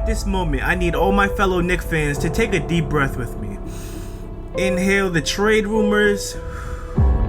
At this moment, I need all my fellow Knicks fans to take a deep breath with me. Inhale the trade rumors,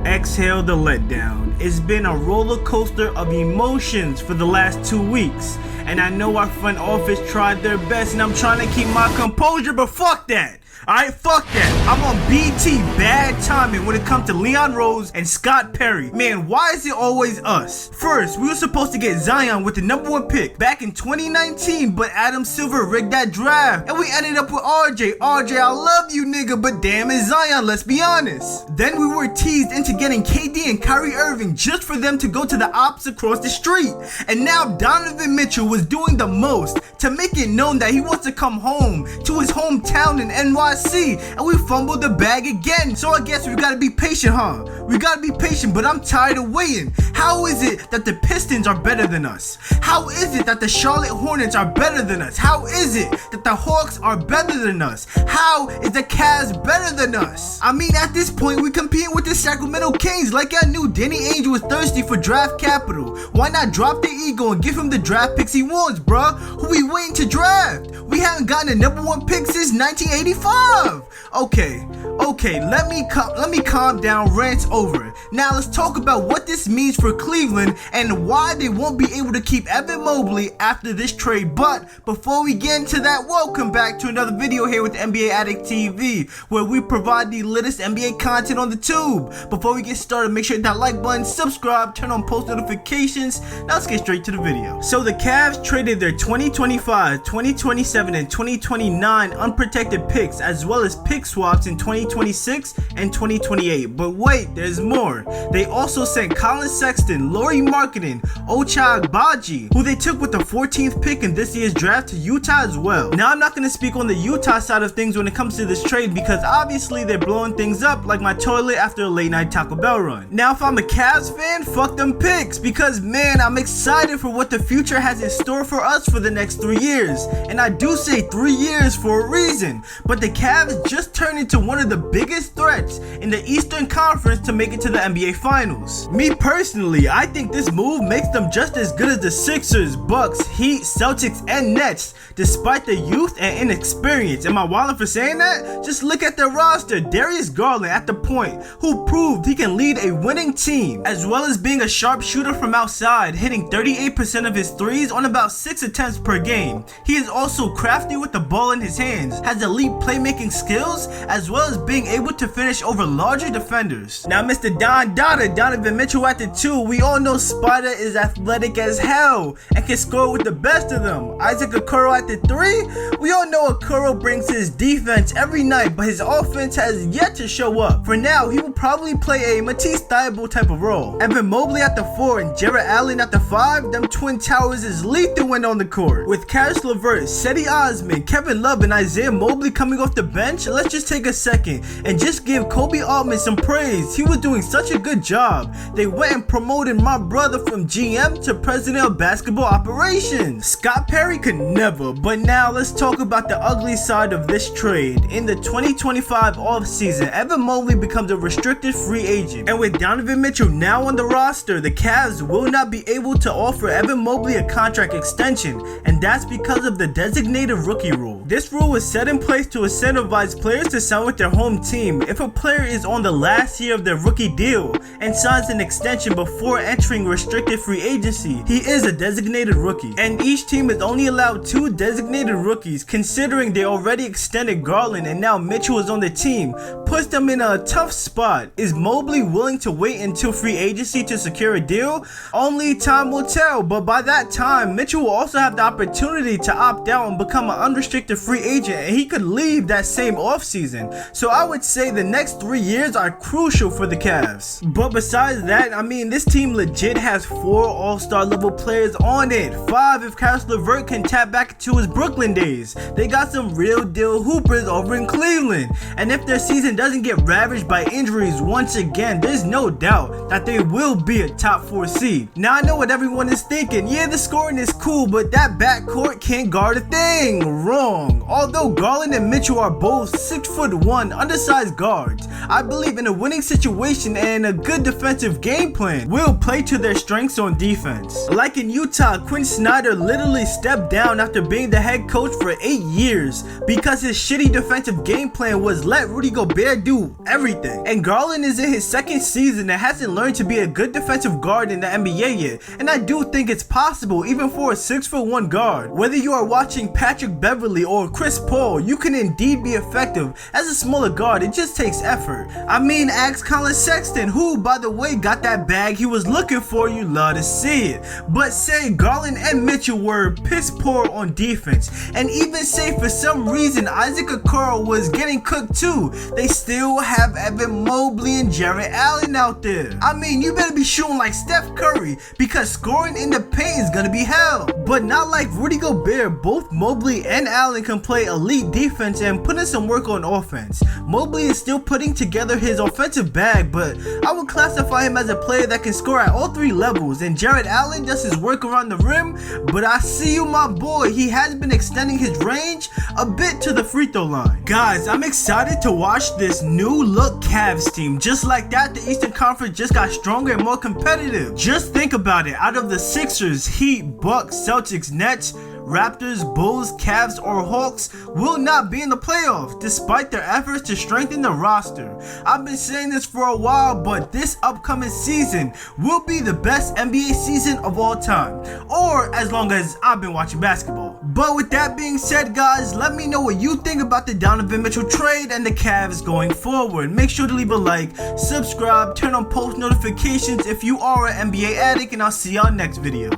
exhale the letdown. It's been a roller coaster of emotions for the last 2 weeks, and I know our front office tried their best, and I'm trying to keep my composure, but fuck that. Alright, fuck that. I'm on BT bad timing when it comes to Leon Rose and Scott Perry. Man, why is it always us? First, we were supposed to get Zion with the #1 pick back in 2019, but Adam Silver rigged that draft, and we ended up with RJ. RJ, I love you, nigga, but damn it's Zion, let's be honest. Then we were teased into getting KD and Kyrie Irving just for them to go to the ops across the street. And now Donovan Mitchell was doing the most to make it known that he wants to come home to his hometown in NYC. And we fumbled the bag again. So I guess we gotta be patient, huh? We gotta be patient, but I'm tired of waiting. How is it that the Pistons are better than us? How is it that the Charlotte Hornets are better than us? How is it that the Hawks are better than us? How is the Cavs better than us? I mean, at this point, we compete with the Sacramento Kings. Like I knew Danny Ainge was thirsty for draft capital. Why not drop the ego and give him the draft picks he wants, bruh? Who we waiting to draft? We haven't gotten a #1 pick since 1985. Okay, let me calm down. Rant's over. Now let's talk about what this means for Cleveland and why they won't be able to keep Evan Mobley after this trade. But before we get into that, welcome back to another video here with NBA Addict TV, where we provide the latest NBA content on the tube. Before we get started, make sure to hit that like button, subscribe, turn on post notifications. Now let's get straight to the video. So the Cavs traded their 2025, 2027, and 2029 unprotected picks, as well as pick swaps in 2026 and 2028. But wait, there's more. They also sent Colin Sexton, Lauri Markkanen, Ochai Agbaji, who they took with the 14th pick in this year's draft, to Utah as well. Now I'm not going to speak on the Utah side of things when it comes to this trade, because obviously they're blowing things up like my toilet after a late night Taco Bell run. Now if I'm a Cavs fan, fuck them picks, because man, I'm excited for what the future has in store for us for the next 3 years. And I do say 3 years for a reason, but the Cavs just turned into one of the biggest threats in the Eastern Conference to make it to the NBA Finals. Me personally, I think this move makes them just as good as the Sixers, Bucks, Heat, Celtics, and Nets, despite the youth and inexperience. Am I wildin' for saying that? Just look at their roster. Darius Garland at the point, who proved he can lead a winning team, as well as being a sharp shooter from outside, hitting 38% of his threes on about 6 attempts per game. He is also crafty with the ball in his hands, has elite playmaking skills, as well as being able to finish over larger defenders. Now Mr. Donovan Mitchell at the 2, we all know SPIDA is athletic as hell and can score with the best of them. Isaac Okoro at the 3, we all know Okoro brings his defense every night, but his offense has yet to show up. For now, he will probably play a Matisse Thybulle type of role. Evan Mobley at the 4 and Jarrett Allen at the 5, them twin towers is lethal when on the court. With Caris LeVert, Cedi Osman, Kevin Love, and Isaiah Mobley coming off the bench, let's just take a second and just give Kobe Altman some praise. He was doing such a good job. They went and promoted my brother from GM to president of basketball operations. Scott Perry could never. But now let's talk about the ugly side of this trade. In the 2025 offseason, Evan Mobley becomes a restricted free agent, and with Donovan Mitchell now on the roster, the Cavs will not be able to offer Evan Mobley a contract extension, and that's because of the designated rookie rule. This rule was set in place to incentivize players to sign with their home team. If a player is on the last year of their rookie deal and signs an extension before entering restricted free agency, he is a designated rookie, and each team is only allowed 2 designated rookies. Considering they already extended Garland and now Mitchell is on the team, puts them in a tough spot. Is Mobley willing to wait until free agency to secure a deal? Only time will tell, but by that time, Mitchell will also have the opportunity to opt out and become an unrestricted free agent, and he could leave that same offseason. So I would say the next 3 years are crucial for the Cavs. But besides that, I mean, this team legit has 4 all-star level players on it. 5 if Caris LeVert can tap back to his Brooklyn days. They got some real deal hoopers over in Cleveland. And if their season doesn't get ravaged by injuries once again, there's no doubt that they will be a top 4 seed. Now I know what everyone is thinking. Yeah, the scoring is cool, but that backcourt can't guard a thing. Wrong. Although Garland and Mitchell are both 6'1", undersized guards. I believe in a winning situation and a good defensive game plan will play to their strengths on defense. Like in Utah, Quinn Snyder literally stepped down after being the head coach for 8 years because his shitty defensive game plan was let Rudy Gobert do everything. And Garland is in his second season and hasn't learned to be a good defensive guard in the NBA yet, and I do think it's possible even for a 6'1" guard. Whether you are watching Patrick Beverley or Chris Paul, you can indeed be effective as a smaller guard. It just takes effort. I mean, ask Colin Sexton, who by the way got that bag he was looking for. You love to see it. But say Garland and Mitchell were piss poor on defense, and even say for some reason Isaac Okoro was getting cooked too, they still have Evan Mobley and Jarrett Allen out there. I mean, you better be shooting like Steph Curry because scoring in the paint is gonna be hell. But not like Rudy Gobert. Both Mobley and Allen can play elite defense and put in some work on offense. Mobley is still putting together his offensive bag, but I would classify him as a player that can score at all 3 levels, and Jarrett Allen does his work around the rim, but I see you, my boy, he has been extending his range a bit to the free throw line. Guys, I'm excited to watch this new look Cavs team. Just like that, the Eastern Conference just got stronger and more competitive. Just think about it. Out of the Sixers, Heat, Bucks, Celtics, Nets, Raptors, Bulls, Cavs, or Hawks will not be in the playoffs despite their efforts to strengthen the roster. I've been saying this for a while, but this upcoming season will be the best NBA season of all time, or as long as I've been watching basketball. But with that being said, guys, let me know what you think about the Donovan Mitchell trade and the Cavs going forward. Make sure to leave a like, subscribe, turn on post notifications if you are an NBA addict, and I'll see y'all next video.